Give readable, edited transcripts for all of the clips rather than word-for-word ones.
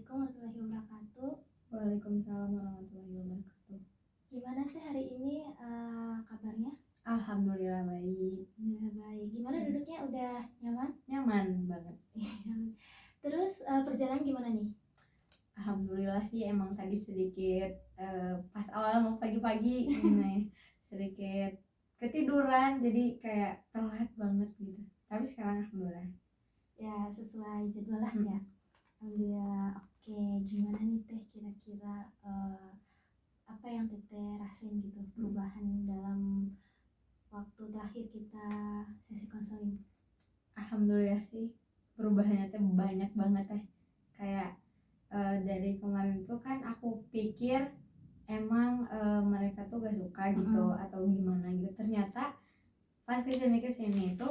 Assalamualaikum warahmatullahi wabarakatuh. Waalaikumsalam warahmatullahi wabarakatuh. Gimana teh hari ini kabarnya? Alhamdulillah baik. Alhamdulillah baik. Gimana duduknya, udah nyaman? Nyaman banget. Terus perjalanan gimana nih? Alhamdulillah sih, emang tadi sedikit pas awal mau pagi-pagi ini sedikit ketiduran, jadi kayak telat banget gitu. Tapi sekarang alhamdulillah. Ya sesuai jadwal lah ya. Alhamdulillah. Oke, gimana nih teh kira-kira apa yang teteh rasain gitu perubahan dalam waktu terakhir kita sesi konseling? Alhamdulillah sih, perubahannya tuh banyak banget teh. Kayak dari kemarin tuh kan aku pikir emang mereka tuh gak suka gitu atau gimana gitu. Ternyata pas kesini itu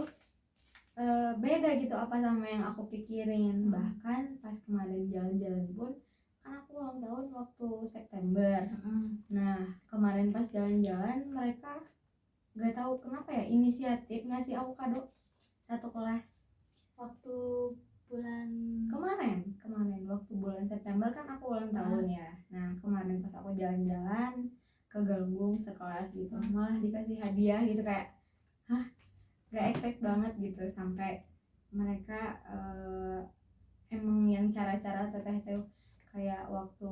beda gitu apa sama yang aku pikirin. Bahkan pas kemarin jalan-jalan pun, kan aku ulang tahun waktu September. Nah kemarin pas jalan-jalan mereka gak tahu kenapa ya inisiatif ngasih aku kado satu kelas. Waktu bulan kemarin waktu bulan September kan aku ulang tahun ya. Nah kemarin pas aku jalan-jalan ke Galunggung sekelas gitu, malah dikasih hadiah gitu, kayak gak expect banget gitu. Sampai mereka emang yang cara-cara teteh tuh kayak waktu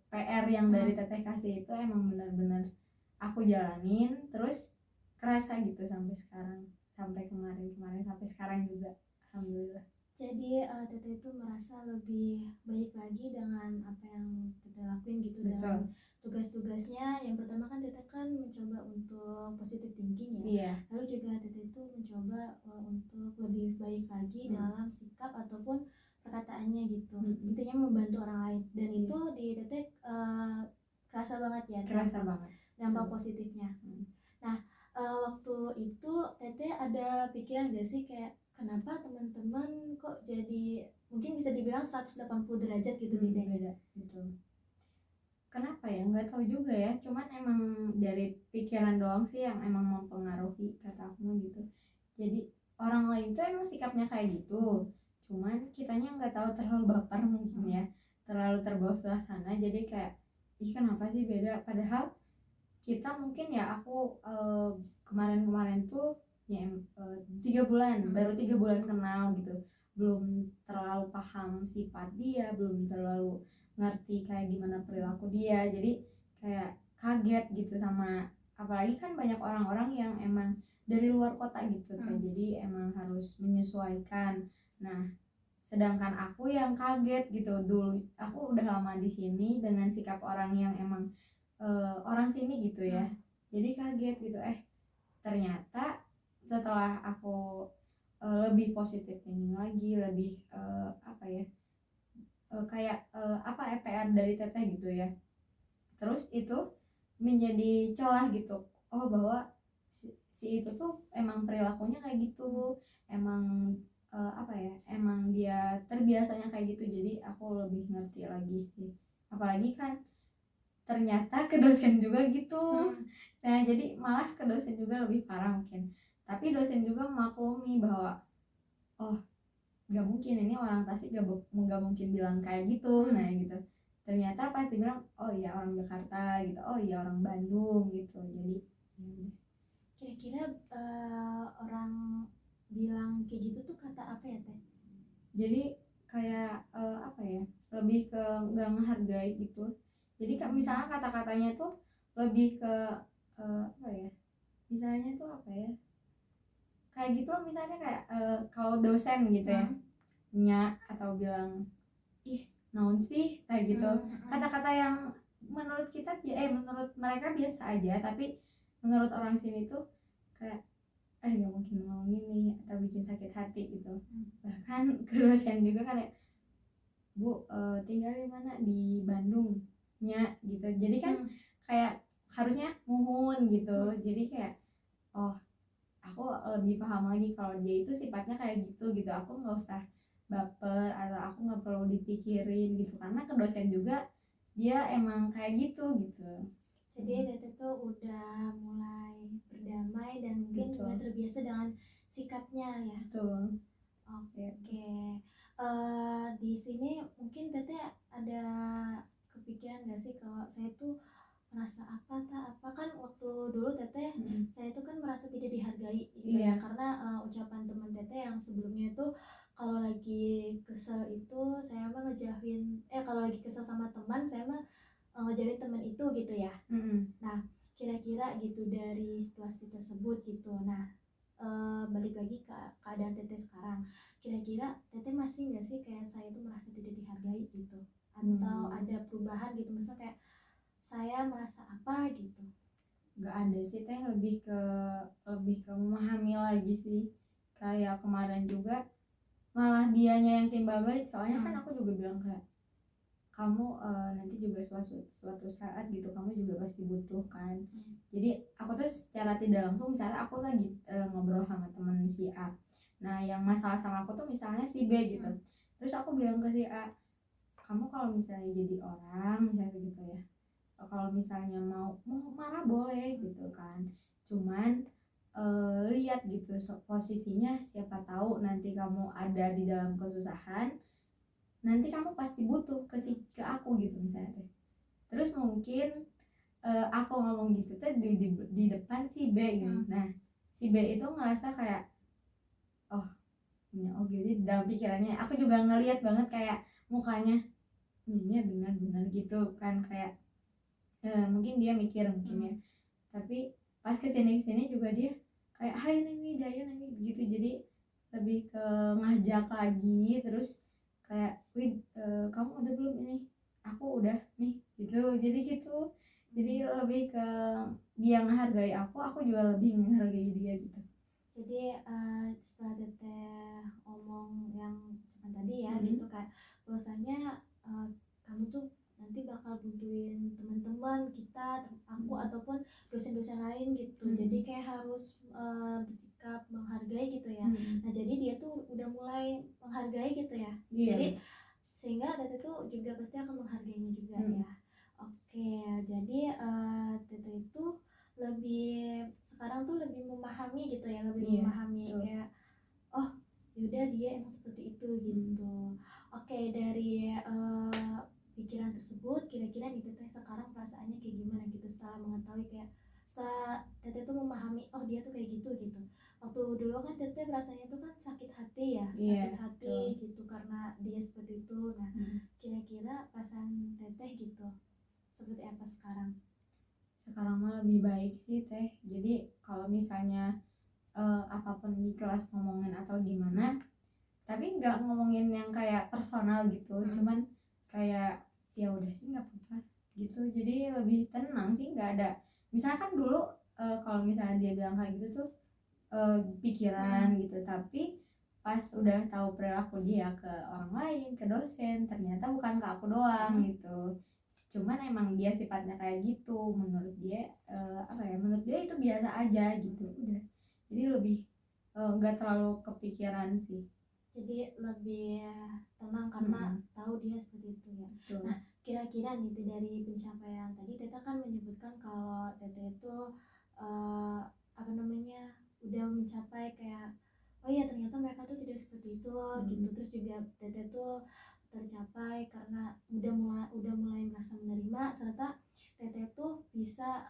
PR yang dari teteh kasih itu emang benar-benar aku jalanin terus kerasa gitu sampai sekarang, sampai kemarin sampai sekarang juga alhamdulillah. Jadi teteh itu merasa lebih baik lagi dengan apa yang teteh lakuin gitu. Betul. Dengan tugas-tugasnya. Yang pertama kan teteh kan mencoba untuk positive thinking ya. Iya. Lalu juga teteh itu mencoba untuk lebih baik lagi dalam sikap ataupun perkataannya gitu. Intinya membantu orang lain. Dan itu di teteh kerasa banget ya. Dampak positifnya. Nah waktu itu teteh ada pikiran gak sih kayak kenapa teman-teman kok jadi mungkin bisa dibilang 180 derajat gitu beda gitu. Kenapa ya, nggak tahu juga ya, cuman emang dari pikiran doang sih yang emang mempengaruhi kata aku gitu. Jadi orang lain tuh emang sikapnya kayak gitu, cuman kitanya nggak tahu, terlalu baper mungkin ya, terlalu terbawa suasana, jadi kayak ih kenapa sih beda. Padahal kita mungkin ya, aku kemarin tuh ya 3 bulan, baru 3 bulan kenal gitu, belum terlalu paham sifat dia, belum terlalu ngerti kayak gimana perilaku dia, jadi kayak kaget gitu. Sama apalagi kan banyak orang-orang yang emang dari luar kota gitu kan, jadi emang harus menyesuaikan. Nah sedangkan aku yang kaget gitu, dulu aku udah lama di sini dengan sikap orang yang emang orang sini gitu ya, jadi kaget gitu. Ternyata setelah aku lebih positif thinking lagi, lebih kayak PR dari teteh gitu ya, terus itu menjadi celah gitu, oh bahwa si itu tuh emang perilakunya kayak gitu, emang emang dia terbiasanya kayak gitu. Jadi aku lebih ngerti lagi sih, apalagi kan ternyata ke dosen juga gitu. Nah jadi malah ke dosen juga lebih parah mungkin, tapi dosen juga memaklumi bahwa oh gak mungkin, ini orang Tasik gak mungkin bilang kayak gitu. Nah gitu, ternyata pas dibilang oh iya orang Jakarta gitu, oh iya orang Bandung gitu. Jadi kira-kira orang bilang kayak gitu tuh kata apa ya teh? Jadi kayak lebih ke gak ngehargai gitu. Jadi misalnya kata-katanya tuh lebih ke misalnya tuh kayak gitu loh. Misalnya kayak kalau dosen gitu ya, nya atau bilang ih naon sih kayak gitu. Kata-kata yang menurut kita menurut mereka biasa aja, tapi menurut orang sini tuh kayak gak mungkin ngomong gini atau bikin sakit hati gitu. Bahkan ke dosen juga kan ya, Bu tinggal di mana, di Bandung nya gitu. Jadi kan kayak harusnya muhun gitu. Jadi kayak oh aku lebih paham lagi kalau dia itu sifatnya kayak gitu. Aku nggak usah baper atau aku nggak perlu dipikirin gitu, karena ke dosen juga dia emang kayak gitu. Jadi teteh tuh udah mulai berdamai dan mungkin mulai terbiasa dengan sikapnya ya. Betul. Oke. Di sini mungkin teteh ada kepikiran gak sih kalau saya tuh merasa apa kan waktu dulu teteh saya tuh kan merasa tidak dihargai gitu ya, karena ucapan teman teteh yang sebelumnya itu kalau lagi kesel itu saya mah ngejauhin, kalau lagi kesel sama teman saya mah ngejauhin teman itu gitu ya. Nah kira-kira gitu dari situasi tersebut gitu, nah balik lagi ke keadaan teteh sekarang, kira-kira teteh masih nggak sih kayak saya tuh merasa tidak dihargai gitu, atau ada perubahan gitu, misalnya kayak saya merasa apa gitu? Nggak ada sih teh, lebih ke memahami lagi sih. Kayak kemarin juga malah dianya yang timbal balik, soalnya kan aku juga bilang kayak kamu nanti juga suatu saat gitu kamu juga pasti butuh kan. Jadi aku tuh secara tidak langsung misalnya aku lagi ngobrol sama temen si A, nah yang masalah sama aku tuh misalnya si B gitu, terus aku bilang ke si A, kamu kalau misalnya jadi orang misalnya gitu ya, kalau misalnya mau marah boleh gitu kan, cuman lihat gitu posisinya, siapa tahu nanti kamu ada di dalam kesusahan, nanti kamu pasti butuh ke aku gitu misalnya teh. Terus mungkin aku ngomong gitu tuh di depan si B gitu. Nah si B itu ngerasa kayak oh jadi dalam pikirannya aku juga ngelihat banget kayak mukanya ini benar-benar gitu kan, kayak mungkin dia mikir mungkin ya, tapi pas kesini juga dia kayak hai Nemi Daya Nemi gitu, jadi lebih ke ngajak lagi, terus kayak wih kamu udah belum ini, aku udah nih gitu, jadi lebih ke dia menghargai aku juga lebih menghargai dia gitu. Jadi setelah teteh omong yang tadi ya gitu kan, bahwasanya kamu tuh nanti bakal butuhin teman-teman kita, aku ataupun dosen-dosen lain gitu, jadi kayak harus bersikap menghargai gitu ya. Nah jadi dia tuh udah mulai menghargai gitu ya, jadi sehingga teteh tuh juga pasti akan menghargainya juga ya. Oke, jadi teteh itu lebih sekarang tuh lebih memahami gitu ya, lebih memahami kayak oh yaudah dia emang seperti itu gitu. Oke, dari pikiran tersebut kira-kira nih teteh sekarang perasaannya kayak gimana gitu setelah mengetahui, kayak setelah teteh tuh memahami oh dia tuh kayak gitu. Waktu dulu kan teteh perasaannya tuh kan sakit hati ya, sakit hati gitu karena dia seperti itu. Nah kira-kira perasaan teteh gitu seperti apa sekarang? Sekarang mah lebih baik sih teh. Jadi kalau misalnya apapun di kelas ngomongin atau gimana, tapi nggak ngomongin yang kayak personal gitu, cuman kayak ya udah sih nggak apa-apa gitu, jadi lebih tenang sih, nggak ada misalkan dulu kalau misalnya dia bilang kayak gitu tuh pikiran gitu, tapi pas udah tahu perilaku dia ke orang lain, ke dosen, ternyata bukan ke aku doang gitu, cuman emang dia sifatnya kayak gitu, menurut dia menurut dia itu biasa aja gitu, udah jadi lebih nggak terlalu kepikiran sih, jadi lebih tenang karena tahu dia seperti itu ya. Nah kira-kira nih dari pencapaian tadi Teta kan menyebutkan kalau Teta itu udah mencapai kayak oh iya ternyata mereka tuh tidak seperti itu gitu, terus juga Teta tuh tercapai karena udah mulai merasa menerima, serta Tete tuh bisa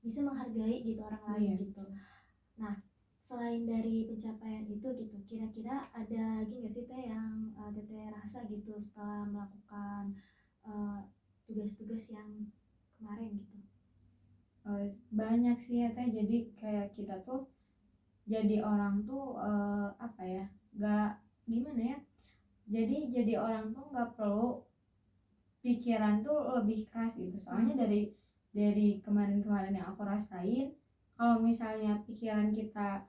bisa menghargai gitu orang lain gitu. Nah selain dari pencapaian itu gitu, kira-kira ada lagi nggak sih teh yang teteh rasa gitu setelah melakukan tugas-tugas yang kemarin gitu? Banyak sih ya teh, jadi kayak kita tuh jadi orang tuh nggak gimana ya, jadi orang tuh nggak perlu pikiran tuh lebih keras gitu, soalnya dari kemarin-kemarin yang aku rasain, kalau misalnya pikiran kita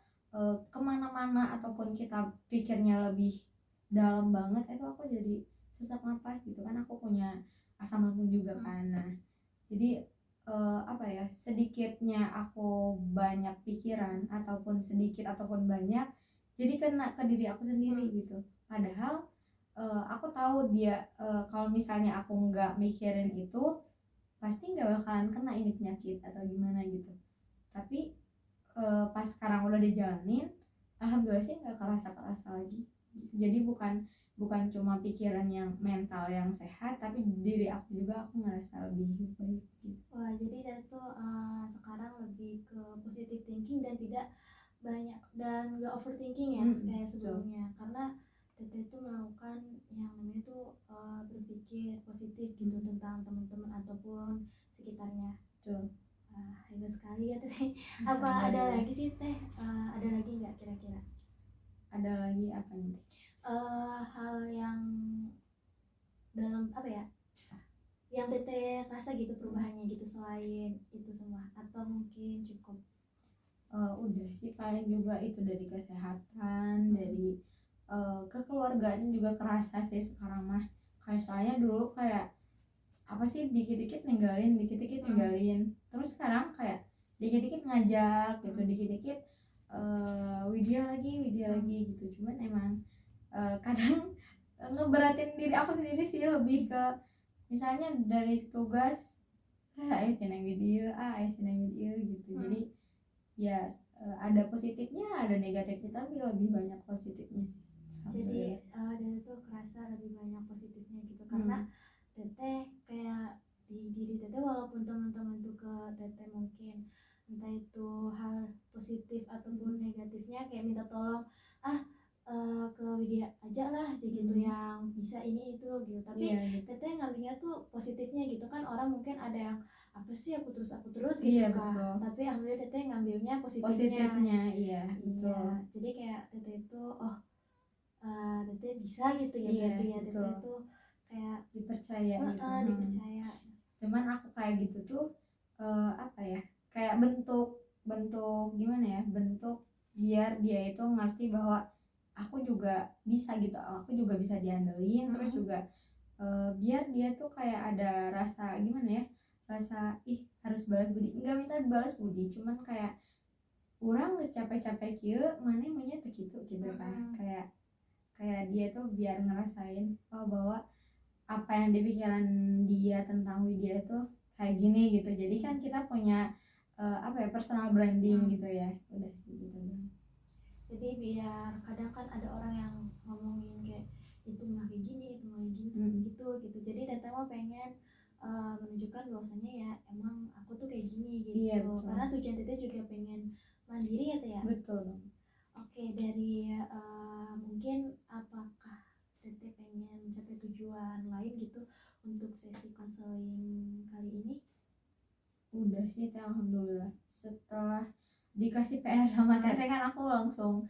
kemana-mana ataupun kita pikirnya lebih dalam banget, itu aku jadi sesak napas gitu kan, aku punya asam lambung juga kan. Nah jadi sedikitnya aku banyak pikiran ataupun sedikit ataupun banyak, jadi kena ke diri aku sendiri gitu, padahal aku tahu dia kalau misalnya aku nggak mikirin itu pasti nggak bakalan kena ini penyakit atau gimana gitu, tapi pas sekarang udah dijalanin, alhamdulillah sih nggak kerasa lagi. Jadi bukan cuma pikiran yang mental yang sehat, tapi diri aku juga aku ngerasa lebih baik gitu. Wah, jadi Tete tuh sekarang lebih ke positive thinking dan tidak banyak dan gak overthinking ya kayak sebelumnya, karena Tete itu melakukan yang namanya tuh berpikir positif gitu tentang teman-teman ataupun sekitarnya. Betul. Hebat sekali ya Teh. Apa ada lagi sih Teh? Ada lagi nggak kira-kira? Ada lagi apa nih? Hal yang dalam apa ya? Yang Teteh rasa gitu perubahannya gitu selain itu semua, atau mungkin cukup? Udah sih paling juga itu dari kesehatan, dari kekeluargaan juga kerasa sih sekarang mah. Kayak saya dulu kayak apa sih dikit-dikit ninggalin, terus sekarang kayak dikit-dikit ngajak gitu, dikit-dikit Widya lagi gitu. Cuman emang kadang ngeberatin diri aku sendiri sih, lebih ke misalnya dari tugas ayo sineng video gitu. Jadi ya ada positifnya ada negatifnya, tapi lebih banyak positifnya sih. Jadi dari itu kerasa lebih banyak positifnya gitu, karena Teteh kayak di diri Teteh, walaupun teman-teman tuh ke Teteh mungkin entah itu hal positif ataupun negatifnya kayak minta tolong ke Widya aja lah gitu yang bisa ini itu gitu, tapi gitu. Teteh ngambilnya tuh positifnya gitu kan, orang mungkin ada yang apa sih aku terus gitu kan, tapi alhamdulillah Teteh ngambilnya positifnya. Iya betul. Jadi kayak Teteh itu Teteh bisa gitu ya, berarti ya Teteh tuh kayak dipercaya gitu. Dipercaya. Cuman aku kayak gitu tuh apa ya, kayak bentuk gimana ya, bentuk biar dia itu ngerti bahwa aku juga bisa gitu, aku juga bisa diandelin. Terus juga biar dia tuh kayak ada rasa gimana ya, rasa harus balas budi, enggak minta balas budi, cuman kayak orang nggak capek-capek kieu mana maunya tuh gitu kan. Kayak dia tuh biar ngerasain bahwa apa yang di pikiran dia tentang Widya itu kayak gini gitu. Jadi kan kita punya apa ya, personal branding gitu ya. Udah sih gitu. Jadi biar kadang kan ada orang yang ngomongin kayak itu mah kayak gini, itu mah gini gitu. Jadi Teteh mau pengen menunjukkan bahwasanya ya emang aku tuh kayak gini gitu. Iya, karena tujuan Teteh juga pengen mandiri ya Teh ya. Betul. Oke, dari mungkin apakah Teteh pengen mencapai tujuan lain gitu untuk sesi konseling kali ini? Udah sih Teh, alhamdulillah. Setelah dikasih PR sama Teteh kan aku langsung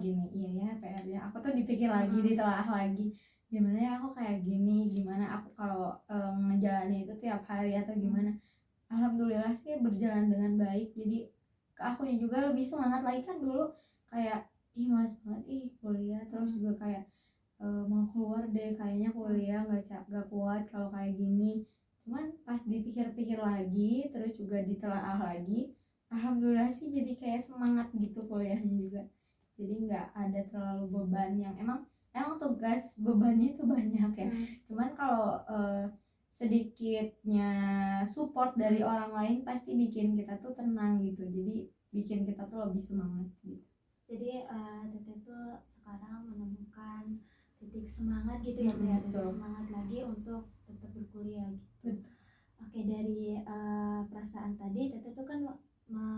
gini, iya ya PR-nya. Aku tuh dipikir lagi, ditelaah lagi. Gimana ya aku kayak gini, gimana aku kalau menjalani itu tiap hari atau gimana. Alhamdulillah sih berjalan dengan baik. Jadi ke akunya juga lebih semangat lagi. Kan dulu kayak malas banget kuliah, terus juga kayak mau keluar deh kayaknya kuliah, nggak kuat kalau kayak gini. Cuman pas dipikir-pikir lagi, terus juga ditelaah lagi, alhamdulillah sih jadi kayak semangat gitu kuliahnya juga. Jadi nggak ada terlalu beban yang emang tugas bebannya itu banyak ya. Cuman kalau sedikitnya support dari orang lain pasti bikin kita tuh tenang gitu. Jadi bikin kita tuh lebih semangat gitu. Jadi Teteh tuh sekarang menemukan titik semangat gitu ya Teh, titik semangat lagi untuk tetap berkuliah gitu. Oke, dari perasaan tadi Teteh tuh kan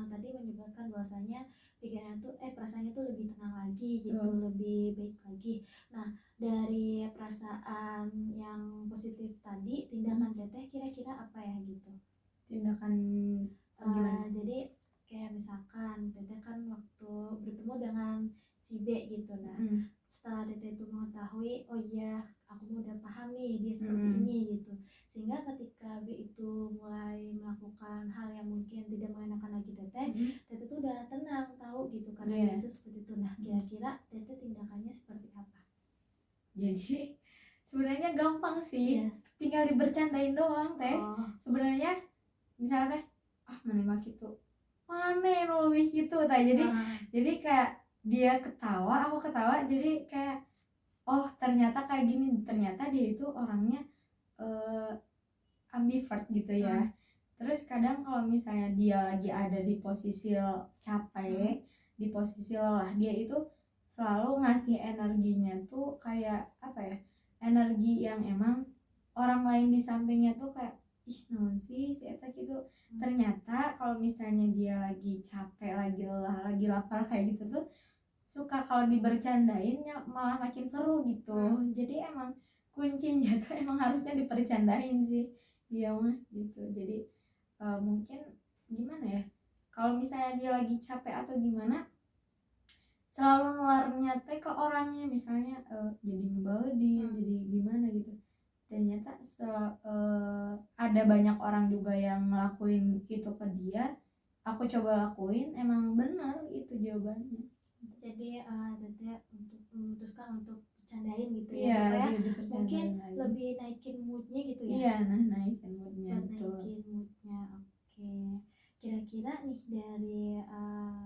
tadi menyebutkan bahwasanya pikirannya tuh perasaannya tuh lebih tenang lagi gitu, lebih baik lagi. Nah, dari perasaan yang positif tadi, tindakan Teteh kira-kira apa ya gitu? Tindakan gimana? Jadi kayak misalkan Teteh kan waktu bertemu dengan si B gitu, nah setelah Teteh itu mengetahui oh iya aku udah paham nih dia seperti ini gitu, sehingga ketika B itu mulai melakukan hal yang mungkin tidak mengenakan lagi Teteh, Teteh tuh udah tenang tahu gitu karena dia itu seperti itu. Nah, kira-kira Teteh tindakannya seperti apa? Jadi sebenarnya gampang sih, tinggal dibercandain doang Teh. Sebenarnya misalnya Teh mana gitu, mana lebih gitu Teh. Jadi kayak dia ketawa, aku ketawa, jadi kayak ternyata kayak gini, ternyata dia itu orangnya ambivert gitu ya. Terus kadang kalau misalnya dia lagi ada di posisi capek, di posisi lelah, dia itu selalu ngasih energinya tuh kayak apa ya, energi yang emang orang lain di sampingnya tuh kayak ih naon sih si eta gitu. Ternyata kalau misalnya dia lagi capek, lagi lelah, lagi lapar kayak gitu tuh suka kalau dibercandain malah makin seru gitu. Jadi emang kuncinya tuh emang harusnya dipercandain sih dia mah gitu. Jadi mungkin gimana ya, kalau misalnya dia lagi capek atau gimana selalu nularnya teh ke orangnya, misalnya jadi ngebaudin, jadi gimana gitu. Ternyata ada banyak orang juga yang ngelakuin itu ke dia, aku coba lakuin, emang benar itu jawabannya. Jadi Teteh untuk memutuskan untuk bercandain gitu ya, Iya, supaya dipercandain mungkin lagi. lebih naikin moodnya gitu ya. Iya, nah naikin moodnya Buat betul. naikin moodnya. Oke, kira-kira nih dari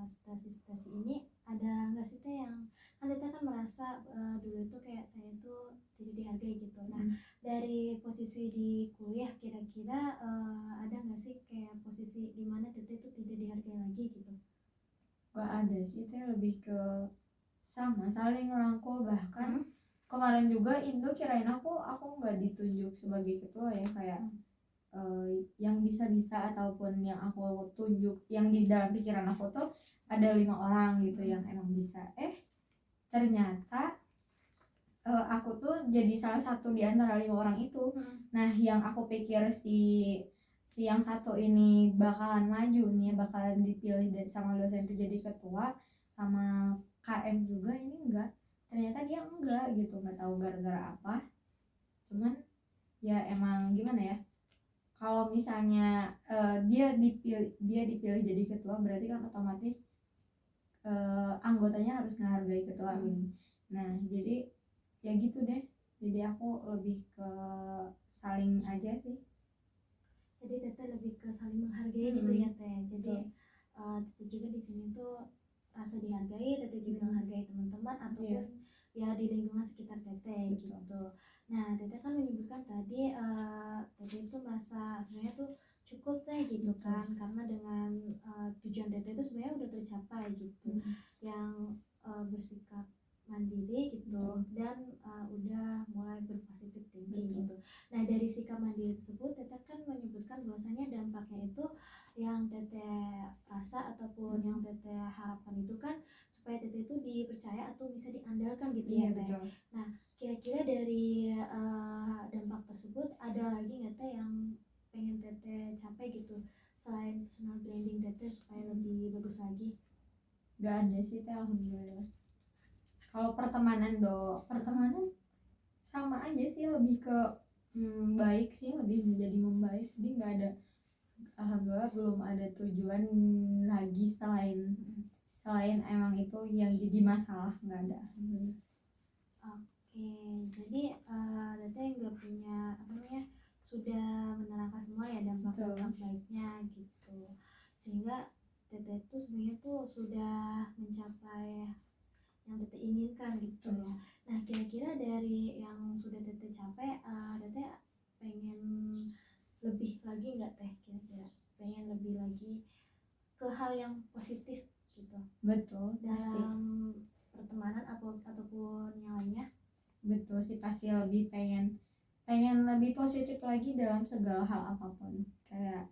situasi-situasi ini ada nggak sih Teh yang kan Teteh kan merasa dulu itu kayak saya tuh tidak dihargai gitu. Nah dari posisi di kuliah kira-kira ada nggak sih kayak posisi di mana Teteh itu tidak dihargai lagi gitu? Gak ada sih, teh lebih ke sama saling ngerangkul. Bahkan kemarin juga Indo kirain aku nggak ditunjuk sebagai ketua ya, kayak yang bisa-bisa ataupun yang aku tunjuk yang di dalam pikiran aku tuh ada 5 orang gitu yang emang bisa. Ternyata aku tuh jadi salah satu di antara 5 orang itu. Nah yang aku pikir si yang satu ini bakalan maju nih, bakalan dipilih sama dosen itu jadi ketua sama KM juga, ini enggak. Ternyata dia enggak gitu, nggak tahu gara-gara apa. Cuman ya emang gimana ya, kalau misalnya dia dipilih jadi ketua berarti kan otomatis anggotanya harus menghargai ketua ini. Nah jadi ya gitu deh, jadi aku lebih ke saling aja sih. Jadi Teteh lebih ke saling menghargai gitu ya Teh. Jadi Teteh juga di sini tuh rasa dihargai, Teteh juga menghargai teman-teman ataupun ya di lingkungan sekitar Teteh gitu. Nah Teteh kan menyebutkan tadi Teteh itu merasa sebenarnya tuh cukup Teh gitu kan, karena dengan tujuan Teteh itu sebenarnya udah tercapai gitu, yang bersikap mandiri gitu dan udah mulai berpositif thinking gitu. Nah dari sikap mandiri tersebut Teteh kan menyebutkan bahwasanya dampaknya itu yang Teteh rasa ataupun yang Teteh harapkan itu kan supaya Teteh itu dipercaya atau bisa diandalkan gitu ya Teh. Nah kira-kira dari dampak tersebut ada lagi nggak Teh yang pengen Teteh capai gitu selain personal branding Teteh supaya lebih bagus lagi? Gak ada sih Teh, alhamdulillah. Kalau pertemanan sama aja sih, lebih ke baik sih, lebih menjadi membaik. Jadi nggak ada, alhamdulillah belum ada tujuan lagi selain emang itu yang jadi masalah, nggak ada. Oke, jadi Teteh nggak punya apa namanya, sudah menerangkan semua ya dampak-dampak baiknya gitu, sehingga Teteh itu sebenarnya tuh sudah mencapai yang Teteh inginkan gitu ya. Nah kira-kira dari yang sudah Teteh capai, Teteh pengen lebih lagi nggak Teh? Kira-kira pengen lebih lagi ke hal yang positif gitu? Betul, dalam pasti. Pertemanan ataupun yang lainnya? Betul sih, pasti lebih pengen lebih positif lagi dalam segala hal apapun. Kayak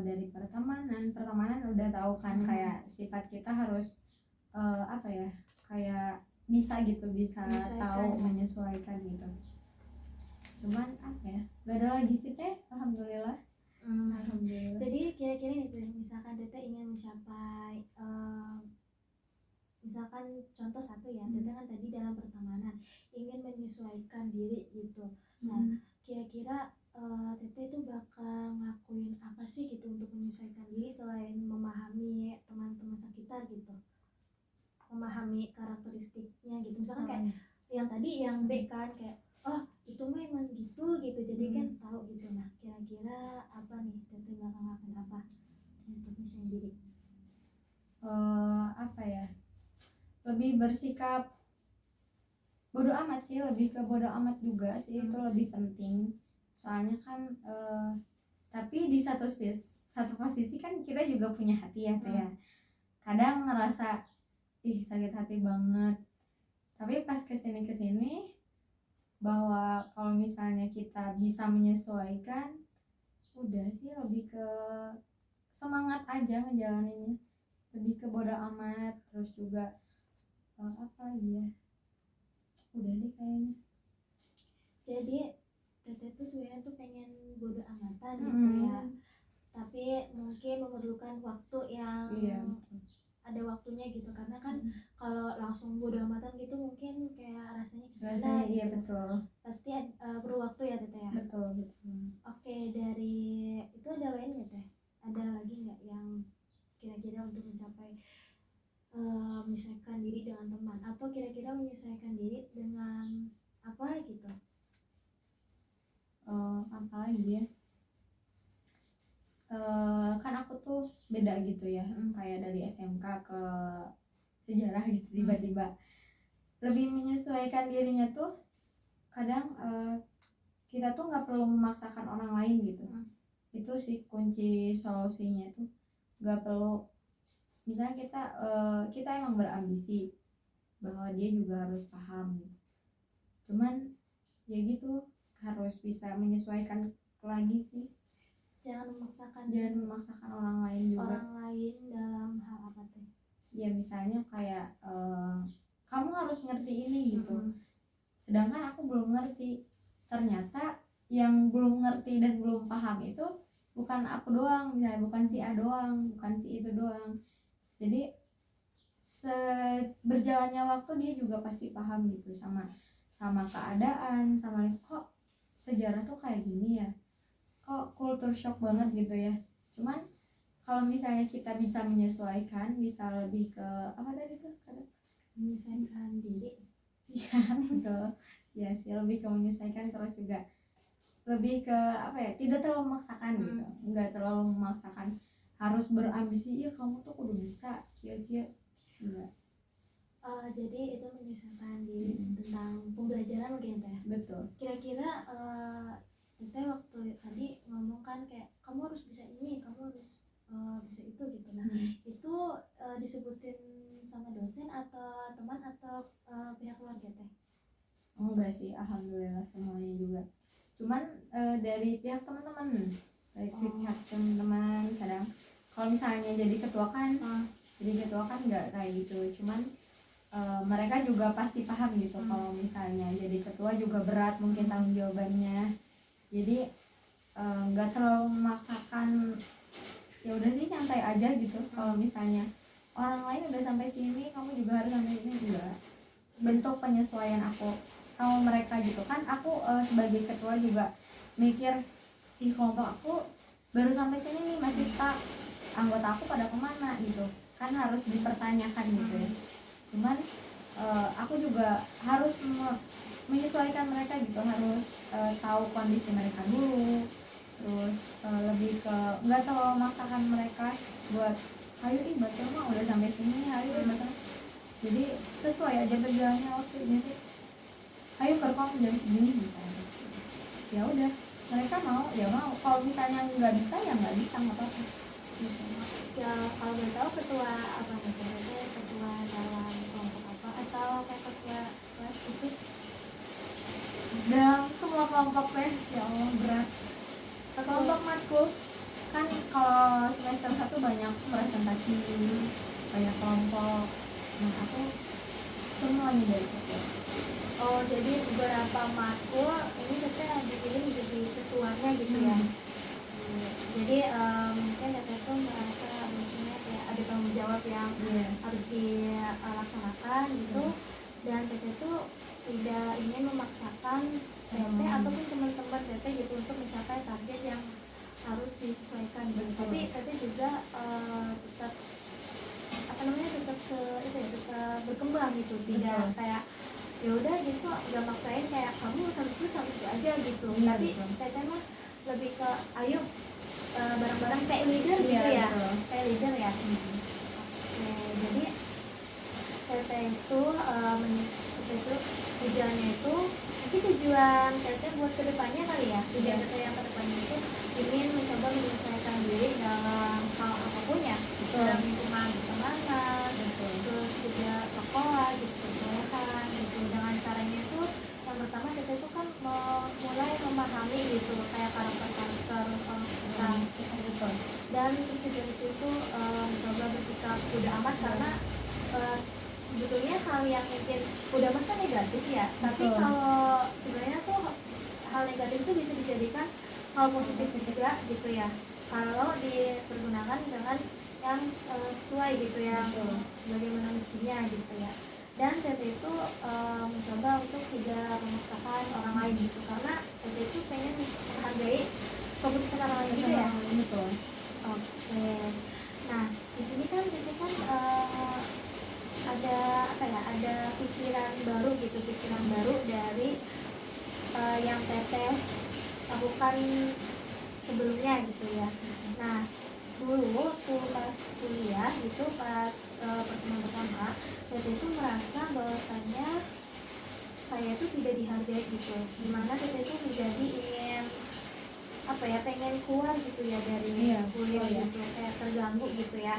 dari pertemanan udah tahu kan, kayak sifat kita harus apa ya, kayak bisa tahu menyesuaikan gitu. Cuman apa ya, gak ada lagi sih Teh, alhamdulillah. Alhamdulillah. Jadi kira-kira nih misalkan Teteh ingin mencapai misalkan contoh satu ya, Teteh kan tadi dalam pertemanan ingin menyesuaikan diri gitu. Nah kira-kira Teteh itu bakal ngakuin apa sih gitu untuk menyesuaikan diri selain memahami teman-teman sekitar gitu, memahami karakteristiknya gitu. Misalkan kayak yang tadi yang B kan, kayak oh itu mah emang gitu jadi kan tahu gitu. Nah kira-kira apa nih Teteh bakal ngakuin apa untuk menyesuaikan diri? Apa ya, lebih bersikap bodo amat sih, lebih ke bodo amat juga sih. Itu lebih penting soalnya kan tapi di satu posisi kan kita juga punya hati ya Teh ya. Kadang ngerasa ih sakit hati banget Tapi pas kesini bahwa kalau misalnya kita bisa menyesuaikan, udah sih lebih ke semangat aja ngejalaninnya, lebih ke bodo amat. Terus juga apa lagi ya, udah deh kayaknya. Jadi teteh tuh sebenarnya tuh pengen bodo amatan gitu ya, tapi mungkin memerlukan waktu yang ada waktunya gitu, karena kan kalau langsung bodo amatan gitu mungkin kayak rasanya gimana Iya gitu. betul. Pasti perlu waktu ya teteh ya. Betul. Oke, dari itu ada lain nggak teh? Ada lagi nggak yang kira-kira untuk mencapai menyesuaikan diri dengan teman, atau kira-kira menyesuaikan diri dengan apa gitu? Apa lagi ya? Kan aku tuh beda gitu ya, kayak dari SMK ke sejarah gitu, tiba-tiba lebih menyesuaikan dirinya tuh kadang kita tuh nggak perlu memaksakan orang lain gitu. Itu sih kunci solusinya tuh, nggak perlu. Misalnya kita emang berambisi bahwa dia juga harus paham gitu, cuman ya gitu, harus bisa menyesuaikan lagi sih. Jangan memaksakan orang lain juga. Orang lain dalam hal apa teh? Ya misalnya kayak kamu harus ngerti ini gitu, sedangkan aku belum ngerti. Ternyata yang belum ngerti dan belum paham itu bukan aku doang, misalnya bukan si A doang, bukan si itu doang. Jadi berjalannya waktu dia juga pasti paham gitu sama keadaan, sama kok sejarah tuh kayak gini ya, kok culture shock banget gitu ya. Cuman kalau misalnya kita bisa menyesuaikan, bisa lebih ke apa tadi tuh kata? Menyesuaikan diri. Iya betul. Ya sih, lebih ke menyesuaikan, terus juga lebih ke apa ya, tidak terlalu memaksakan gitu, nggak terlalu memaksakan harus berambisi, iya kamu tuh kudu bisa kia-kia, enggak. Jadi itu menyesuaikan diri tentang pembelajaran mungkin teh. Betul. Kira-kira teteh waktu tadi ngomong kan kayak kamu harus bisa ini, kamu harus bisa itu gitu. Nah itu disebutin sama dosen atau teman atau pihak keluarga teh? Enggak sih, alhamdulillah semuanya juga. Cuman dari pihak teman-teman, pihak teman-teman kadang kalau misalnya jadi ketua kan nggak kayak gitu. Cuman mereka juga pasti paham gitu kalau misalnya jadi ketua juga berat mungkin tanggung jawabannya. Jadi nggak terlalu memaksakan, ya udah sih nyantai aja gitu. Kalau misalnya orang lain udah sampai sini, kamu juga harus sampai sini juga. Bentuk penyesuaian aku sama mereka gitu kan. Aku sebagai ketua juga mikir, kelompok aku baru sampai sini nih, masih stuck, anggota aku pada kemana gitu kan, harus dipertanyakan gitu ya. Cuman aku juga harus menyesuaikan mereka gitu, harus tahu kondisi mereka dulu. Terus lebih ke nggak terlalu memaksakan mereka buat ayo batal mah udah sampai sini, ayo batal. Jadi sesuai aja berjalannya waktu ini, ayo kerkong jam segini misalnya. Ya udah, mereka mau ya mau, kalau misalnya nggak bisa ya nggak bisa, nggak apa-apa. Ya kalau boleh tahu ketua apa nih, ketua dalam kelompok apa, atau kayak ketua kelas itu? Dalam semua kelompok deh, ya Allah berat. Kelompok matkul kan kalau semester 1 banyak presentasi, banyak kelompok. Nah aku semuanya dari ketua. Oh jadi beberapa matkul ini teteh dipilih jadi ketuanya gitu ya. Jadi mungkin teteh tuh merasa mungkinnya kayak ada tanggung jawab yang harus dilaksanakan gitu, dan teteh tuh tidak ingin memaksakan teteh ataupun teman-teman teteh gitu untuk mencapai target yang harus disesuaikan gitu. Tapi teteh juga tetap tetap berkembang gitu, tidak kayak ya udah gitu nggak maksain kayak kamu harus itu aja gitu. Tapi teteh mah lebih ke ayo bareng-bareng kayak leader gitu ya, kayak leader ya. Oke, jadi teteh itu seperti itu tujuannya itu, nanti tujuan teteh buat kedepannya kali ya, tujuan teteh yang kedepannya itu ingin mencoba menyelesaikan diri dalam hal apapun ya, dalam lingkungan pertemanan, terus juga sekolah gitu, perkuliahan gitu. Dengan caranya itu yang pertama kita itu kan mulai memahami gitu kayak karakter orang gitu, dan terus juga itu mencoba bersikap bodo amat karena sebetulnya hal yang mungkin bodo amat kan negatif ya, tapi kalau sebenarnya tuh hal negatif itu bisa dijadikan hal positif juga gitu ya kalau dipergunakan dengan yang sesuai gitu ya, sebagaimana mestinya gitu ya. Dan Tete itu mencoba untuk tidak memaksakan orang lain gitu, karena Tete itu pengen menghargai keputusan orang lain gitu ya. Betul. Oke. Nah di sini kan Tete kan ada apa ya, ada pikiran baru gitu, pikiran baru dari yang Teteh lakukan sebelumnya gitu ya. Nah dulu tuh pas kuliah gitu, pas pertemuan pertama Teteh itu merasa bahwasannya saya itu tidak dihargai gitu, dimana Teteh itu menjadi ingin apa ya, pengen keluar gitu ya dari kuliah gitu, kayak terganggu gitu ya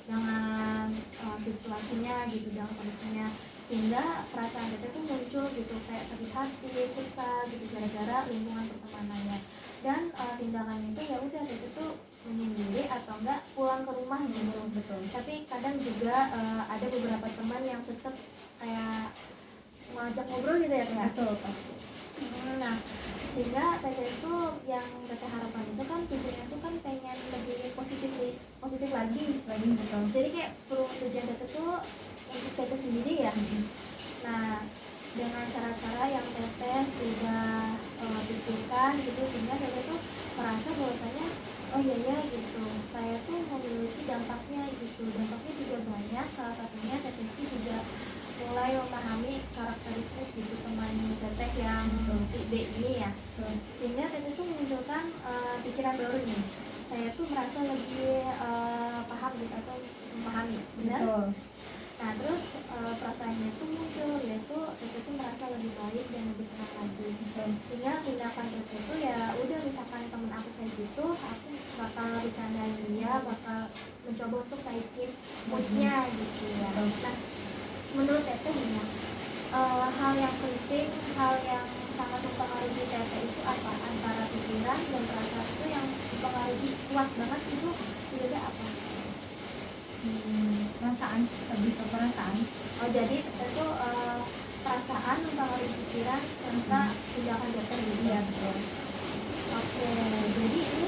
dengan situasinya gitu, dengan kondisinya, sehingga perasaan Teteh tuh muncul gitu kayak sakit hati, kesal gitu gara-gara lingkungan pertemanannya. Dan tindakannya itu ya udah Teteh tuh menyendiri atau enggak pulang ke rumah gitu. Betul. Tapi kadang juga ada beberapa teman yang tetap kayak ngajak ngobrol gitu ya kayak. Betul pasti. Nah sehingga Teteh itu yang Teteh harapkan itu kan tujuannya itu kan pengen lebih positif lagi. Betul. Jadi kayak tujuan Teteh tuh untuk Teteh sendiri ya. Nah dengan cara-cara yang Teteh sudah pikirkan gitu, sehingga Teteh tuh merasa bahwasanya oh iya ya gitu, saya tuh memiliki dampaknya gitu, dampaknya juga banyak. Salah satunya Teteh itu juga mulai memahami karakteristik gitu teman Teteh yang si B ini ya, sehingga Teteh tuh menunjukkan pikiran baru nih, saya tuh merasa lebih paham gitu atau memahami, benar? Betul. Nah terus perasaannya tuh muncul, yaitu Teteh tuh merasa lebih baik dan lebih tenang lagi, sehingga tindakan Teteh tuh ya udah, misalkan temen aku kayak gitu, aku bakal bercandain dia, bakal mencoba untuk naikin moodnya gitu ya. Nah menurut Teteh ya, hal yang penting, hal yang sangat mempengaruhi Teteh itu apa? Antara pikiran dan perasaan itu yang mempengaruhi kuat banget itu bedanya apa? Perasaan, lebih ke perasaan. Oh jadi Teteh tuh perasaan mempengaruhi pikiran serta tindakan Teteh gitu. Iya betul. Oke, jadi ini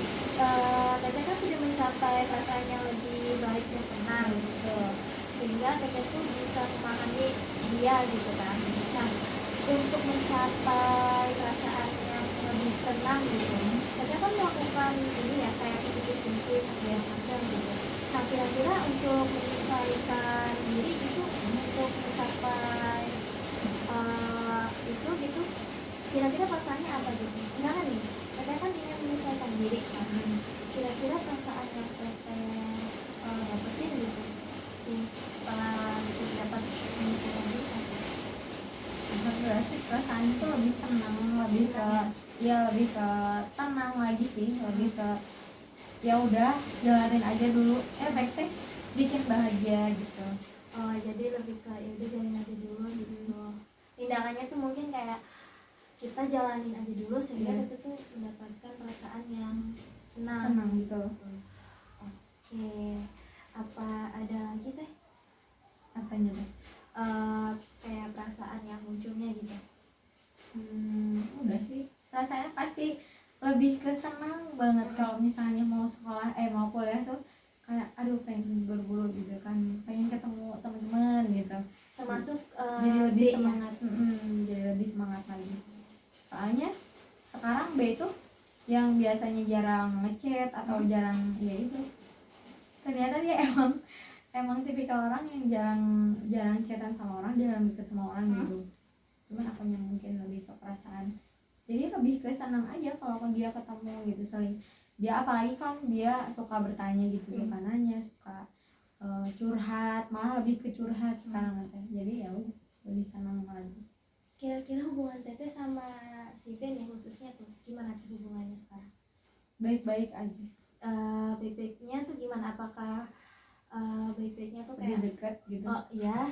Teteh kan sudah mencapai perasaan yang lebih baik dan tenang gitu, sehingga Teteh tuh bisa memahami dia gitu kan. Nah untuk mencapai perasaan yang lebih tenang gitu, Teteh kan melakukan ini ya kayak positif thinking segala macam gitu. Nah kira-kira untuk menyesuaikan diri itu, untuk mencapai itu gitu, kira-kira perasaannya apa gitu? Misalkan nih Teteh kan ingin menyesuaikan diri kan, kira-kira perasaan yang Teteh dapetin gitu sih setelah dapat menyesuaikan diri apa? Perasaan itu lebih senang, lebih ke lebih ke tenang lagi sih, lebih ke ya udah jalanin aja dulu, efeknya bikin bahagia gitu. Oh jadi lebih ke ya udah jalanin aja dulu gitu. Tindakannya tuh mungkin kayak kita jalanin aja dulu sehingga kita tuh mendapatkan perasaan yang senang gitu. Oke, apa ada lagi Teh? Apanya Teh? Kayak perasaan yang munculnya gitu. Udah sih, rasanya pasti lebih ke senang banget kalau misalnya mau sekolah mau kuliah tuh kayak aduh pengen buru-buru gitu kan, pengen ketemu teman-teman gitu, termasuk jadi lebih B semangat ya? Jadi lebih semangat lagi. Soalnya sekarang B itu yang biasanya jarang ngechat atau jarang ya itu, ternyata dia emang tipikal orang yang jarang chatan sama orang, jarang deket sama orang gitu. Cuman akunya mungkin lebih ke perasaan, jadi lebih ke senang aja kalau dia ketemu gitu, sering dia apalagi kan dia suka bertanya gitu, suka nanya, suka curhat, malah lebih ke curhat sekarang Teh. Jadi ya udah lebih senang lagi. Kira-kira hubungan Teteh sama si Ben ya khususnya tuh gimana tuh hubungannya sekarang? Baik-baik aja. Baik-baiknya tuh gimana? Apakah baik-baiknya tuh lebih kayak dekat gitu? Oh iya.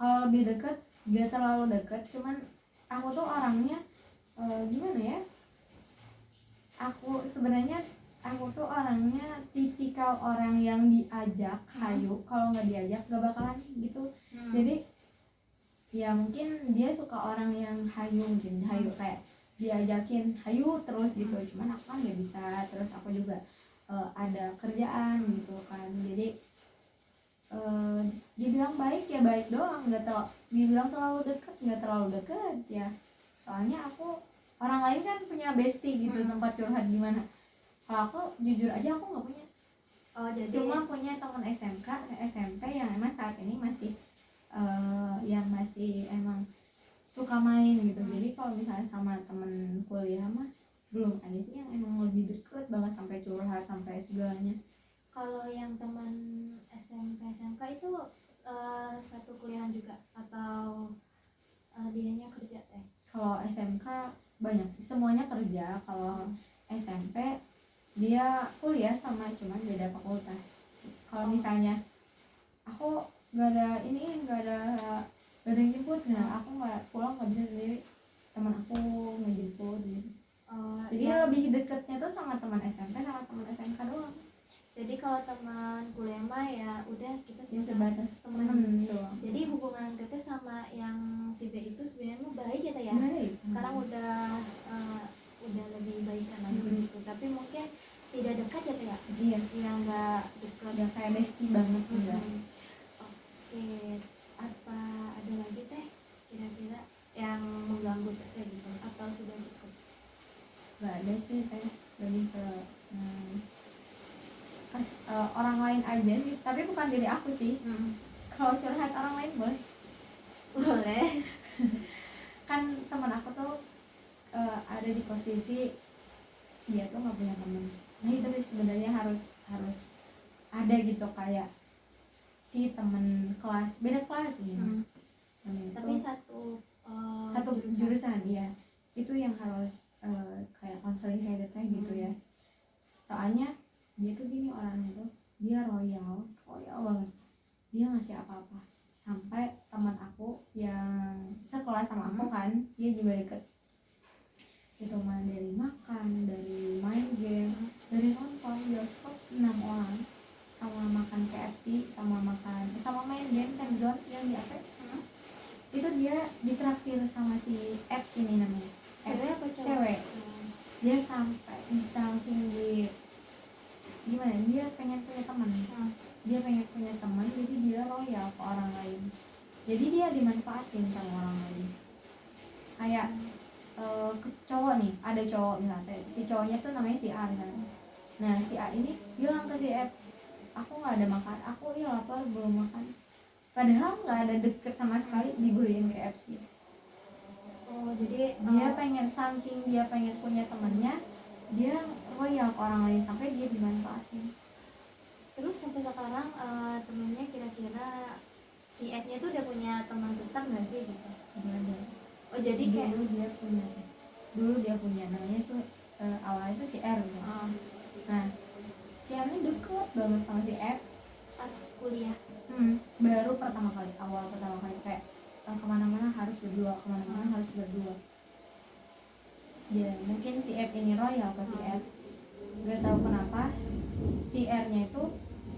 kalau lebih deket gak terlalu deket, cuman aku tuh orangnya gimana ya, aku sebenarnya aku tuh orangnya tipikal orang yang diajak hayu, kalau nggak diajak gak bakalan gitu. Jadi ya mungkin dia suka orang yang hayu, mungkin hayu kayak diajakin hayu terus gitu, cuman aku kan nggak bisa, terus aku juga ada kerjaan gitu kan, jadi dibilang baik ya baik doang, nggak terlalu dibilang terlalu deket nggak terlalu deket ya, soalnya aku orang lain kan punya bestie gitu, tempat curhat gimana. Kalau aku jujur aja aku nggak punya. Jadi cuma punya teman SMK SMP yang emang saat ini masih yang masih emang suka main gitu. Jadi kalau misalnya sama temen kuliah mah belum ada sih yang emang lebih deket banget sampai curhat sampai segalanya. kalau yang teman SMP SMK itu satu kuliahan juga atau dianya kerja teh? Kalau SMK banyak semuanya kerja, kalau SMP dia kuliah sama cuman beda fakultas. Kalau misalnya aku gak ada yang jemput, nah aku nggak pulang nggak bisa sendiri, teman aku ngejemput gitu. Jadi lebih deketnya tuh sama teman SMP sama teman SMK doang. Jadi kalau teman kuliah mah ya udah kita sebatas teman doang. Jadi hubungan Teteh sama yang si B itu sebenarnya mah baik ya Teh ya. Baik. Sekarang udah lebih baikan lagi gitu. Tapi mungkin tidak dekat ya Teh ya. Iya. Yang nggak dekat. Udah kayak bestie banget enggak. Oke. Apa ada lagi Teh kira-kira yang mengganggu Teteh gitu atau sudah cukup? Nggak ada sih Teh, lebih ke orang lain aja sih, tapi bukan diri aku sih. Kalau curhat orang lain boleh kan teman aku tuh ada di posisi dia tuh nggak punya teman. Nah itu sebenarnya harus ada gitu, kayak si temen kelas beda kelas gitu. Tapi satu jurusan ya, itu yang harus kayak konseling kayak gitu ya. Soalnya dia tuh gini orangnya tuh, dia royal banget, dia ngasih apa-apa. Sampai teman aku yang sekelas sama aku kan, dia juga deket itu mah, dari makan, dari main game, dari nonton bioskop 6 orang, sama makan KFC, sama main game time zone yang di apa itu dia ditraktir sama si Ed ini namanya. Cewek apa cowok? Cewek. Dia sampai saking gimana, dia pengen punya teman. Dia pengen punya teman, jadi dia royal ke orang lain. Jadi dia dimanfaatin sama orang lain. Kayak ke cowok nih, ada cowok misalnya, si cowoknya tuh namanya si A misalnya. Nah si A ini bilang ke si F, aku nggak ada makan, aku lapar belum makan. Padahal nggak ada deket sama sekali, dibeliin KFC. Jadi dia pengen, saking dia pengen punya temannya, dia royal ke orang lain sampai dia dimanfaatin. Terus sampai sekarang temennya kira-kira si F-nya tuh udah punya teman tetap nggak sih gitu? Udah ada. Jadi kayak dulu dia punya namanya tuh awalnya tuh si R gitu. Nah si R ini deket banget sama si F pas kuliah. Baru awal pertama kali kayak kemana-mana harus berdua, ya mungkin si F ini royal ke si R. Gak tahu kenapa si R nya itu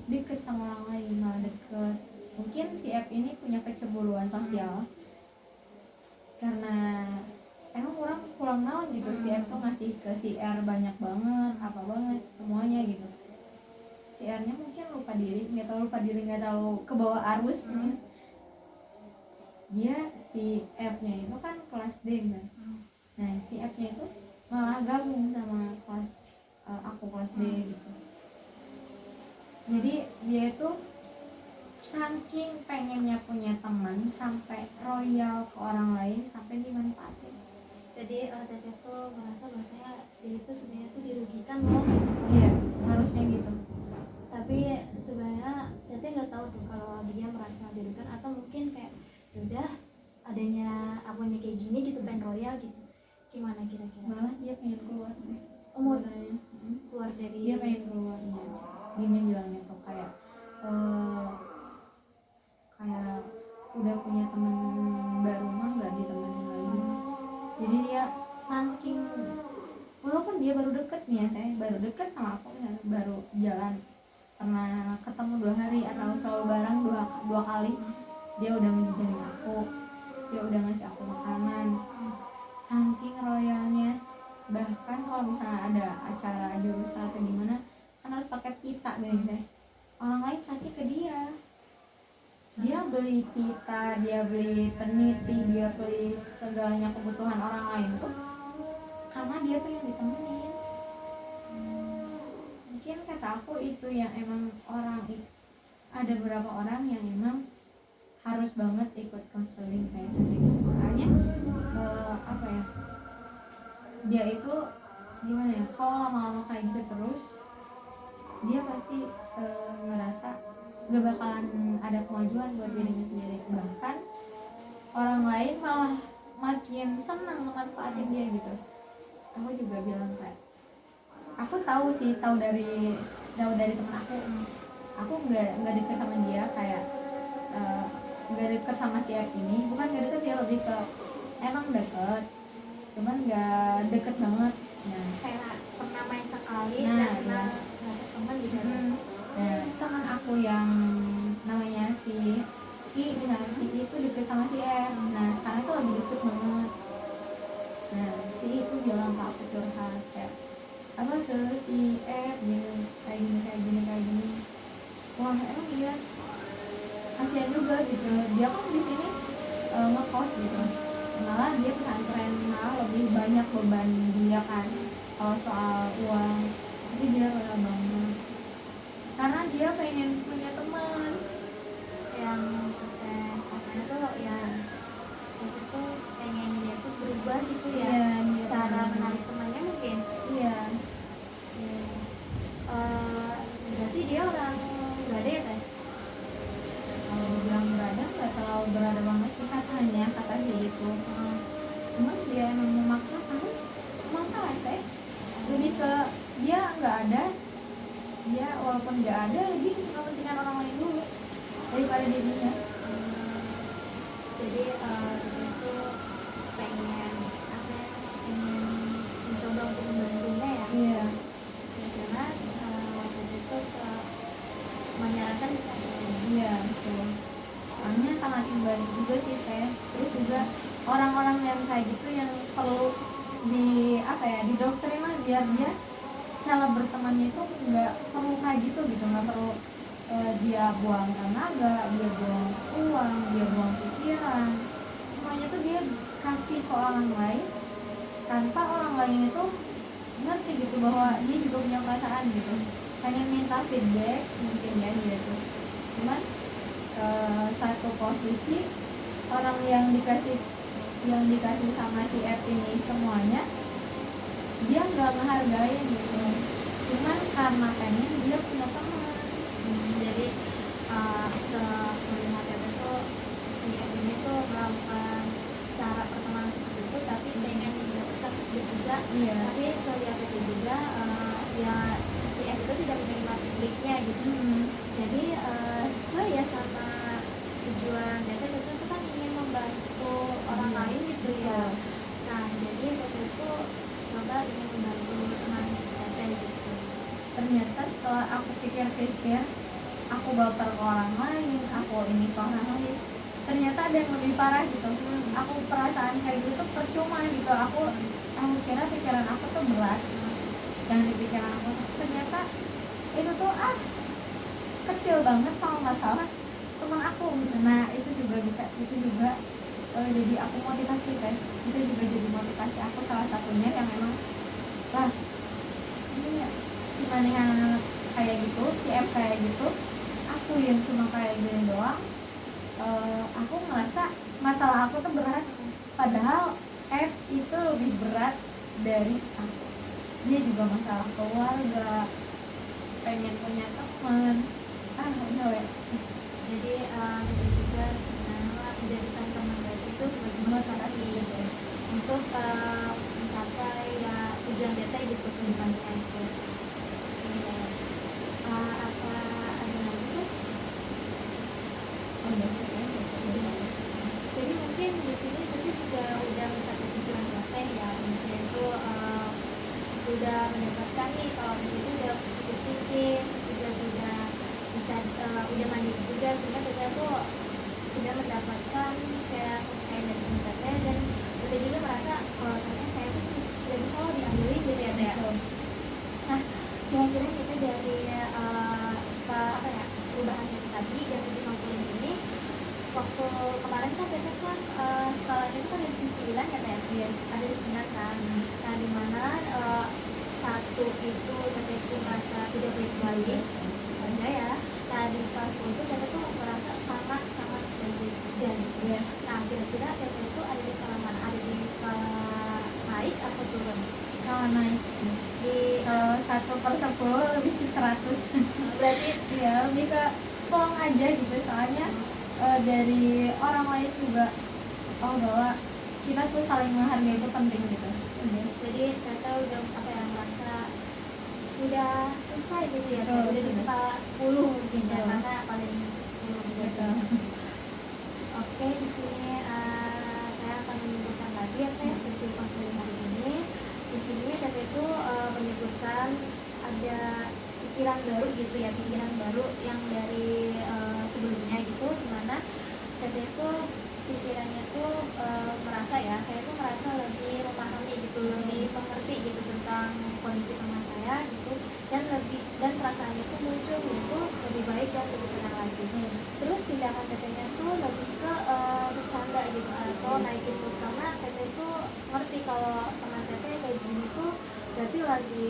deket sama orang lain, malah deket. Mungkin si F ini punya kecemburuan sosial, karena emang orang kurang naon gitu. Si F tuh ngasih ke si R banyak banget, apa banget semuanya gitu. Si R nya mungkin lupa diri, nggak tahu ke bawah arus. Dia si F nya itu kan kelas D misalnya. Nah si F nya itu malah gabung sama kelas aku kelas B gitu. Jadi dia itu saking pengennya punya teman sampai royal ke orang lain sampai dimanfaatin. Jadi Teteh tuh merasa bahwasanya dia itu sebenarnya tuh dirugikan loh. Iya, harusnya gitu. Tapi sebenarnya Teteh nggak tahu tuh kalau dia merasa dirugikan atau mungkin kayak udah adanya apanya kayak gini gitu, pengen royal gitu. Gimana kira-kira? Malah dia pengen keluar. Mau keluar dari, dia pengen keluar ya. Gini bilangnya tuh kayak udah punya teman saking walaupun dia baru deket nih ya teh, baru deket sama aku ya, baru jalan pernah ketemu 2 hari atau selalu bareng dua kali, dia udah ngejajanin aku, dia udah ngasih aku makanan, saking royalnya. Bahkan kalau misalnya ada acara jurusan atau gimana kan harus pakai pita gini teh, orang lain pasti ke dia beli pita, dia beli peniti, dia beli segalanya kebutuhan orang lain tuh karena dia pengen ditemenin. Mungkin kata aku itu yang emang ada beberapa orang yang emang harus banget ikut konseling kayak gitu. Soalnya apa ya, dia itu gimana ya, kalau lama-lama kayak gitu terus dia pasti ngerasa gak bakalan ada kemajuan buat dirinya sendiri, bahkan orang lain malah makin senang memanfaatin dia gitu. Aku juga bilang kayak, aku tahu dari teman aku nggak deket sama dia, kayak nggak deket sama si F ini, bukan nggak deket sih, lebih ke emang deket, cuman nggak deket banget. Nah, kayak pernah main sekali nah, dan kenal sebatas teman gitu. Nah, teman aku yang namanya si I, misalnya si I itu deket sama si F, nah sekarang itu lebih deket banget. Nah, si I itu bilang ke aku curhat kayak apa tuh si F gini, kayak gini. Wah, emang iya, kasihan juga gitu, dia kan di sini ngekos gitu, malah dia pesantren, malah lebih banyak beban dia kan kalau soal uang, tapi dia rela banget karena dia pengen punya teman yang katanya tuh ya itu tuh pengen dia tuh berubah gitu ya, cara menarik temannya mungkin. Iya. Berarti dia orang gak ada ya teh? Kalau dibilang berada nggak terlalu berada banget sih katanya, kata dia itu. Cuman dia emang memaksa kamu masalah teh, lebih ke dia nggak ada, dia walaupun nggak ada lebih mementingkan orang lain dulu daripada dirinya. Jadi itu pengen mencoba untuk membantunya ya. Iya. Karena waktu itu menyarankan Iya betul. Soalnya sangat membantu juga sih teh. Terus juga orang-orang yang kayak gitu yang perlu didoktrin lah, biar dia cara bertemannya itu nggak perlu kayak gitu, nggak perlu dia buang tenaga, dia buang uang, dia buang pikiran, semuanya tuh dia kasih ke orang lain tanpa orang lain itu ngerti gitu bahwa dia juga punya perasaan gitu, pengen minta feedback mungkin ya dia tuh. Cuman satu posisi orang yang dikasih sama si F ini semuanya dia nggak menghargai gitu, cuman karena pengen dia punya teman. Jadi melihat itu si F ini tuh melakukan cara pertemanan seperti itu, tapi pengen mendapatkan feedback juga. Iya. Tapi selihat itu juga ya si F itu tidak menerima feedbacknya gitu. Jadi sesuai ya sama tujuan Data itu kan ingin membantu orang lain gitu ya. Nah jadi waktu itu coba ingin membantu teman Data gitu. Ternyata setelah aku pikir-pikir, aku baper ke orang lain, aku ini ke orang lain, ternyata ada yang lebih parah gitu. Aku perasaan kayak gitu tuh percuma gitu. Aku kira pikiran aku tuh berat, dan di pikiran aku ternyata itu tuh kecil banget sama masalah teman aku gitu. Nah itu juga jadi aku motivasi kan, itu juga jadi motivasi aku salah satunya yang memang lah ini si manehan kayak gitu, si F kayak gitu, aku yang cuma kayak gini doang. Aku ngerasa masalah aku tuh berat, padahal F itu lebih berat dari aku. Dia juga masalah keluarga, pengen punya teman. Udah ya. Jadi kita juga sebenarnya menjadikan teman baik itu sebagai motivasi gitu untuk mencapai ya tujuan Data gitu ke depannya itu. Apa ada lagi tuh? Jadi mungkin di sini kita juga udah mencapai tujuan Data ya, mungkin itu sudah mendapatkan nih kalau Teteh itu udah positif thinking, juga sudah bisa udah mandiri juga, sehingga Teteh tuh sudah mendapatkan kayak kepercayaan dari teman Teteh, dan Teteh juga merasa kalau saya tuh sudah bisa loh diambilin gitu ya Teh. Nah, kira-kira kita dari apa ya, perubahan yang tadi dan sisi konseling ini, waktu kemarin kan Teteh kan skalanya itu kan ada di 9 ya Teh, ya, ada di 9 kan. Nah, dimana satu itu Teteh itu merasa tidak baik-baik saja ya. Nah, di skala 10 itu Teteh tuh merasa sangat-sangat baik-baik saja gitu. Nah, kira-kira Teteh itu ada di skala mana? Ada di skala naik atau turun? Kalau naik sih, kalau 1/10 lebih ke 100. Berarti ya lebih ke plong aja gitu, soalnya dari orang lain juga tahu bahwa kita tuh saling menghargai itu penting gitu. jadi Teteh udah apa ya, merasa sudah selesai gitu ya, Betul, udah di sudah. skala 10 mungkin ya, Betul. karena paling 10 juga Betul. bisa. Oke, di sini saya akan menyebutkan lagi ya Teh sesi konseling hari ini. Di sini Teteh itu menyebutkan ada pikiran baru gitu ya, pikiran baru yang dari sebelumnya gitu, dimana Teteh itu pikirannya tuh merasa ya, saya tuh merasa lebih memahami gitu, lebih mengerti gitu tentang kondisi teman saya gitu, dan perasaannya tuh muncul gitu lebih baik dan lebih tenang lagi. Terus tindakan Tetehnya tuh lebih ke bercanda gitu atau naikin mood, karena Teteh tuh ngerti kalau teman Teteh kayak gini tuh berarti lagi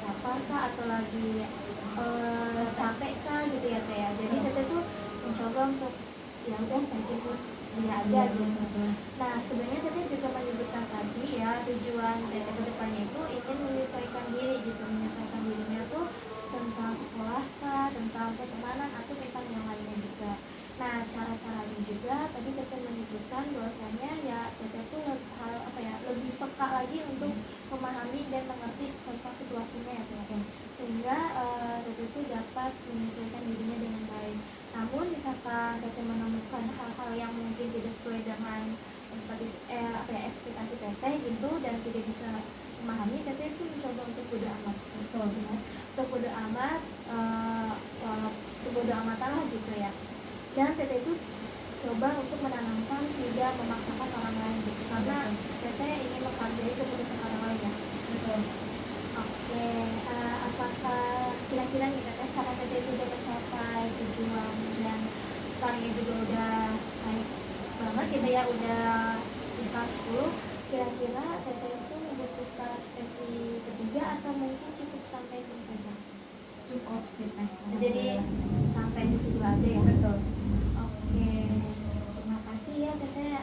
lapar kah atau lagi capek kah gitu ya Teh ya. Jadi Teteh tuh mencoba untuk ya udah naikin mood dia aja gitu. Nah, sebenarnya Teteh juga menyebutkan tadi ya, tujuan Teteh ke depannya itu ingin menyesuaikan diri gitu, menyesuaikan dirinya tuh tentang sekolah kah, tentang pertemanan, atau tentang yang lainnya juga. Nah, cara-caranya juga tadi Teteh menyebutkan bahwasanya ya Teteh tuh apa ya, lebih peka lagi untuk memahami dan mengerti tentang situasinya ya Teteh, sehingga Teteh tuh dapat menyesuaikan dirinya dengan baik. Namun misalkan Teteh menemukan hal-hal yang mungkin tidak sesuai dengan ekspektasi Teteh gitu, dan tidak bisa memahami, Teteh itu mencoba untuk bodo amat. Betul ya, untuk bodo amat, untuk bodo amatan lah gitu ya. Dan Teteh itu coba untuk menanamkan tidak memaksakan orang lain gitu, karena Teteh ingin menghargai keputusan orang lain ya. Betul. Oke, apakah kira-kira nih Teteh, karena Teteh itu udah mencapai tujuan dan skalanya juga udah naik banget gitu ya, udah di skala 10, kira-kira Teteh itu membutuhkan sesi ketiga atau mungkin cukup sampai sini saja? Cukup sih Teh. Jadi sampai sesi 2 aja ya? Betul. Oke, terima kasih ya Teteh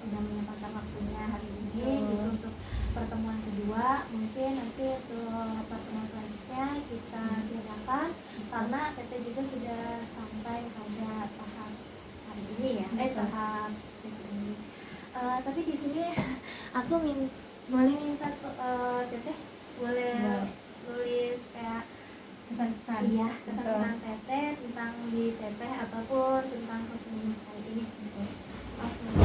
udah menyempatkan waktunya hari ini gitu untuk pertemuan kedua. Mungkin nanti untuk pertemuan selanjutnya kita tiadakan, karena Teteh juga sudah sampai pada tahap hari ini ya, tahap sesi ini. Tapi di sini aku boleh minta Teteh boleh nulis kayak Kesan-kesan. iya, kesan-kesan Teteh tentang di Teteh ataupun tentang konseling kali ini. Oke.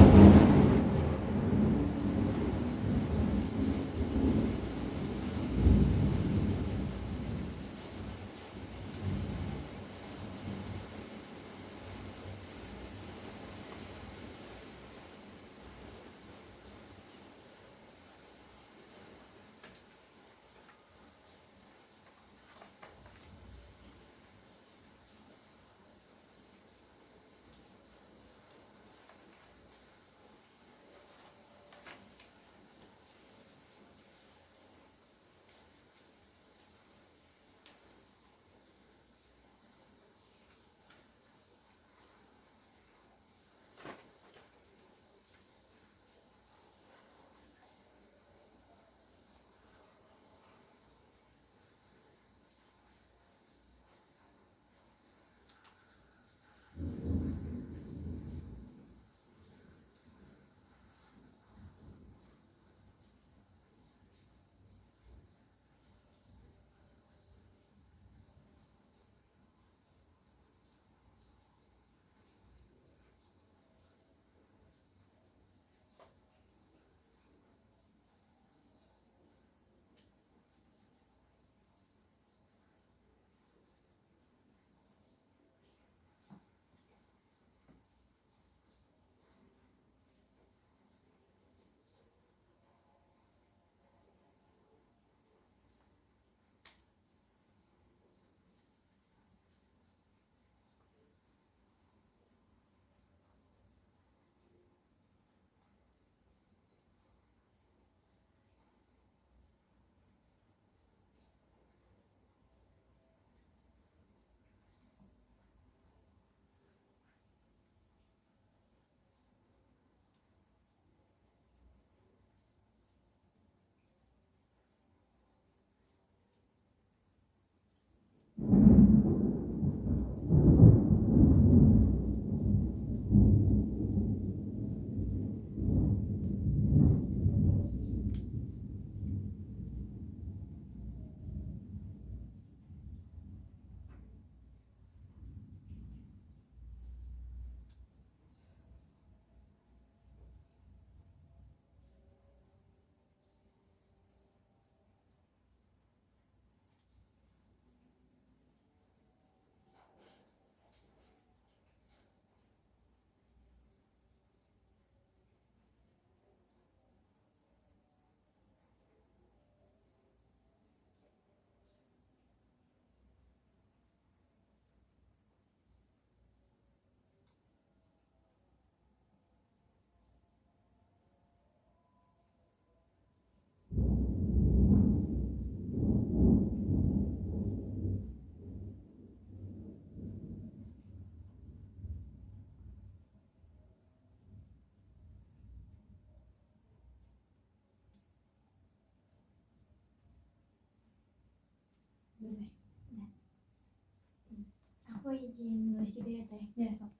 aku izin nulis juga ya Teh. Ya, sok.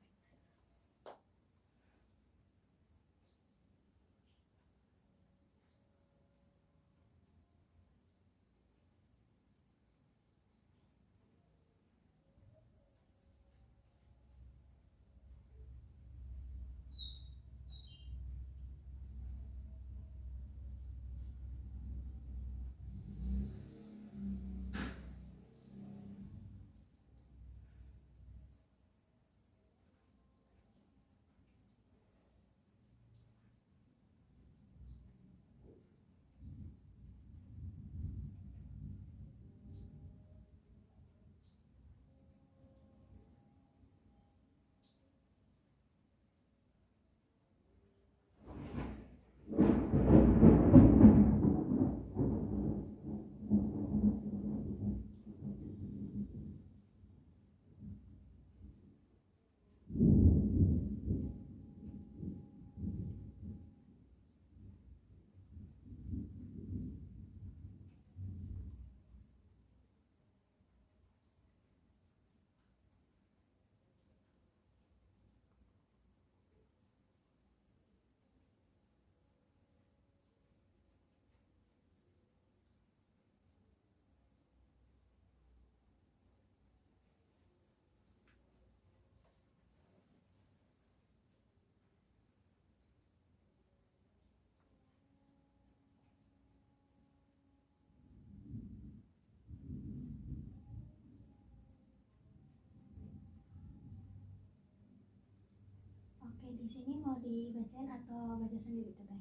Oke, di sini mau dibacain atau baca sendiri Teteh?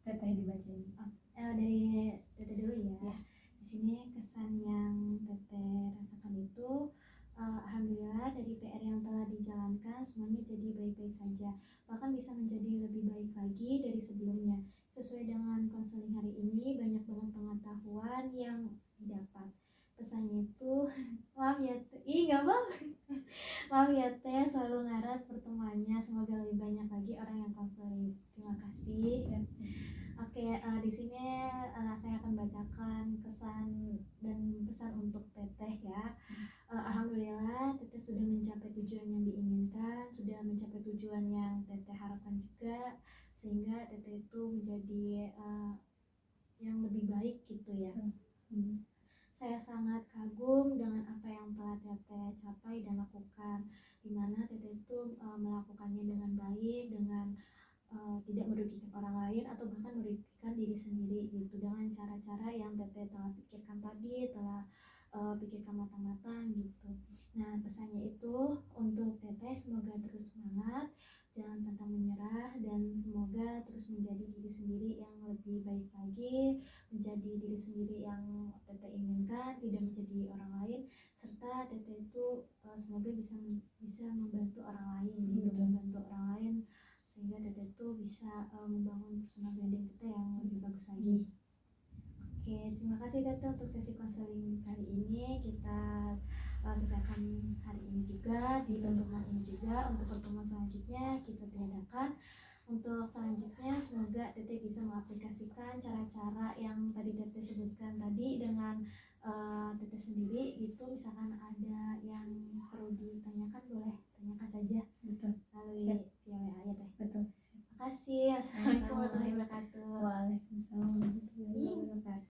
Teteh dibacain. Dari Teteh dulu ya. Ya. Di sini kesan yang Teteh rasakan itu, alhamdulillah dari PR yang telah dijalankan semuanya jadi baik-baik saja, bahkan bisa menjadi lebih baik lagi dari sebelumnya. Sesuai dengan konseling hari ini, banyak banget pengetahuan yang didapat. Pesannya itu maaf ya Teh, nggak apa. Maaf ya Teh, selalu ngarat pertemuannya, semoga lebih banyak lagi orang yang konseling. Terima kasih. Oke, di sini saya akan bacakan kesan dan pesan untuk Teteh ya. Alhamdulillah Teteh sudah mencapai tujuan yang diinginkan, sudah mencapai tujuan yang Teteh harapkan juga, sehingga Teteh itu menjadi yang lebih baik gitu ya. Saya sangat kagum dengan apa yang telah Teteh capai dan lakukan, dimana Teteh itu melakukannya dengan baik, dengan tidak merugikan orang lain atau bahkan merugikan diri sendiri gitu, dengan cara-cara yang Teteh telah pikirkan tadi, telah pikirkan matang-matang gitu. Nah, pesannya itu untuk Teteh, semoga terus semangat, jangan pantang menyerah, dan semoga terus menjadi diri sendiri yang lebih baik lagi, menjadi diri sendiri yang Teteh inginkan, tidak menjadi orang lain, serta Teteh itu semoga bisa membantu orang lain gitu, membantu orang lain sehingga Teteh itu bisa membangun personal branding kita yang lebih bagus lagi. Oke, terima kasih Teteh untuk sesi konseling kali ini. Kita selesaikan hari ini juga, di pertemuan ini juga. Untuk pertemuan selanjutnya kita tiadakan. Untuk selanjutnya semoga Teteh bisa mengaplikasikan cara-cara yang tadi Teteh sebutkan tadi dengan Teteh sendiri gitu. Misalkan ada yang perlu ditanyakan, boleh tanyakan saja. Betul. Melalui via WA ya Teh. Betul. Terima kasih. Assalamualaikum warahmatullahi wabarakatuh. Waalaikumsalam warahmatullahi wabarakatuh.